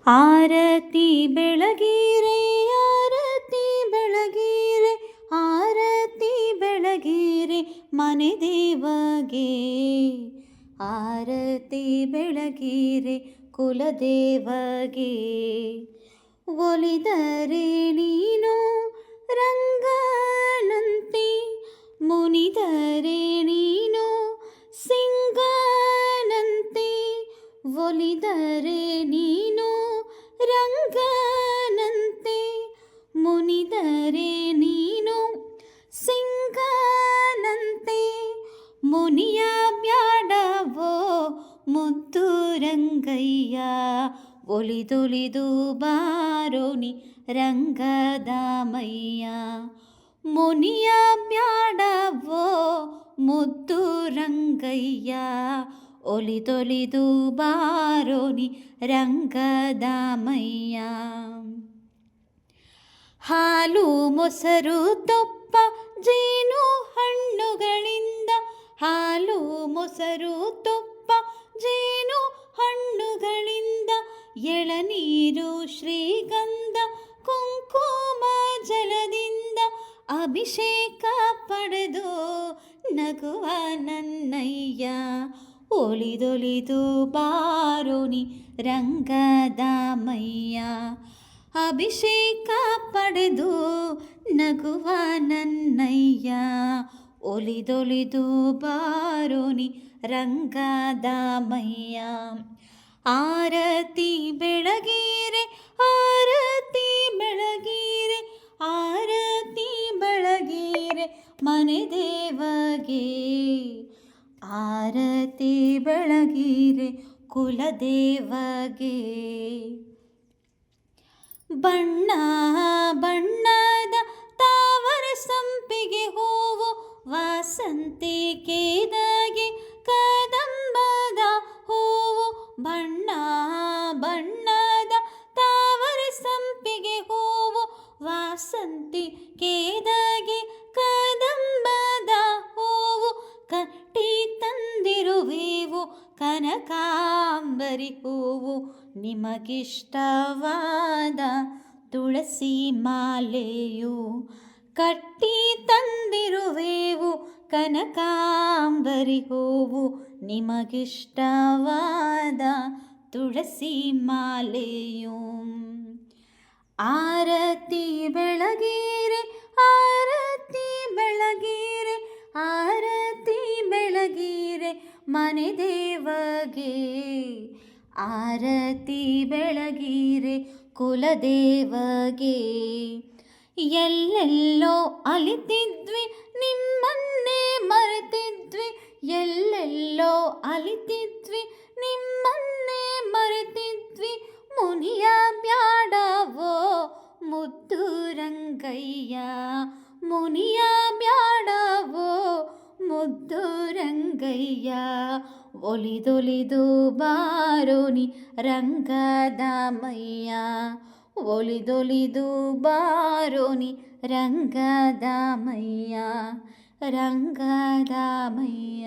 ಆರತಿ ಬೆಳಗಿರೆ ಆರತಿ ಬೆಳಗಿರೆ ಆರತಿ ಬೆಳಗಿರೆ ಮನೆ ದೇವಗೆ. ಆರತಿ ಬೆಳಗಿರೆ ಕುಲದೇವಗೆ. ಒಲಿದರೆ ನೀನು ರಂಗನಂತೆ, ಮುನಿದರೆ ನೀನು ಸಿಂಗನಂತೆ. ಒಲಿದರೆ ನೀನು ರಂಗನಂತೆ, ಮುನಿದರೆ ನೀನು ಸಿಂಗನಂತೆ. ಮುನಿಯ ಬ್ಯಾಡವೋ ಮುದ್ದು ರಂಗಯ್ಯ, ಒಲಿದೊಲಿದು ಬಾರೋನಿ ರಂಗದಾಮಯ್ಯ. ಮುನಿಯ ಬ್ಯಾಡವೋ ಮುದ್ದು ರಂಗಯ್ಯ, ಒಲಿದೊಲಿದು ಬಾರೋನಿ ರಂಗದಾಮಯ್ಯ. ಹಾಲು ಮೊಸರು ತುಪ್ಪ ಜೇನು ಹಣ್ಣುಗಳಿಂದ, ಹಾಲು ಮೊಸರು ತುಪ್ಪ ಜೇನು ಹಣ್ಣುಗಳಿಂದ, ಎಳನೀರು ಶ್ರೀಗಂಧ ಕುಂಕುಮ ಜಲದಿಂದ ಅಭಿಷೇಕ ಪಡೆದು ನಗುವ ನನ್ನಯ್ಯ. ಒಲಿದೊಲಿದು ಬಾರೋನಿ ರಂಗದಾಮಯ್ಯ, ಅಭಿಷೇಕ ಪಡೆದು ನಗುವ ನನ್ನಯ್ಯ. ಒಲಿದೊಲಿದು ಬಾರೋನಿ ರಂಗದಾಮಯ್ಯ. ಆರತಿ ಬೆಳಗಿರೆ ಆರತಿ ಬೆಳಗಿರೆ ಆರತಿ ಬೆಳಗಿರೆ ಮನೆ ದೇವಗೆ. ಆರತಿ ಬೆಳಗಿರೆ ಕುಲದೇವಗೆ. ಬಣ್ಣ ಬಣ್ಣದ ತಾವರ ಸಂಪಿಗೆ ಹೂವು, ವಾಸಂತಿ ಕೇದಗೆ ಕದಂಬದ ಹೂವು. ಬಣ್ಣ ಬಣ್ಣದ ತಾವರ ಸಂಪಿಗೆ ಹೂವು, ವಾಸಂತಿ ಕೇದಗೆ ಕದಂಬದ ಹೂವು. ಕಟ್ಟಿ ತಂದಿರುವೆವು ಕನಕಾಂಬರಿ ಹೂವು, ನಿಮಗಿಷ್ಟವಾದ ತುಳಸಿ ಮಾಲೆಯು. ಕಟ್ಟಿ ತಂದಿರುವೆವು ಕನಕಾಂಬರಿ ಹೂವು, ನಿಮಗಿಷ್ಟವಾದ ತುಳಸಿ ಮಾಲೆಯು. ಆರತಿ ಬೆಳಗಿರೆ ಆರತಿ ಬೆಳಗಿರೆ ಆರತಿ ಬೆಳಗಿರೆ ಮನೆ ದೇವಗೆ. ಆರತಿ ಬೆಳಗಿರೆ ಕುಲದೇವಗೆ. ಎಲ್ಲೆಲ್ಲೋ ಅಲಿತಿದ್ವಿ ನಿಮ್ಮನ್ನೇ ಮರೆತಿದ್ವಿ, ಎಲ್ಲೆಲ್ಲೋ ಅಲಿತಿದ್ವಿ ನಿಮ್ಮನ್ನೇ ಮರೆತಿದ್ವಿ. ಮುನಿಯ ಬ್ಯಾಡವೋ ಮುದ್ದು ರಂಗಯ್ಯ, ಮುನಿಯ ಬ್ಯಾಡವೋ ಮುದ್ದು ರಂಗಯ್ಯ. ಒಲಿದೊಲಿದು ಬಾರೋನಿ ರಂಗದಾಮಯ್ಯ, ಒಲಿದೊಲಿದು ಬಾರೋನಿ ರಂಗದಾಮಯ್ಯ ರಂಗದಾಮಯ್ಯ.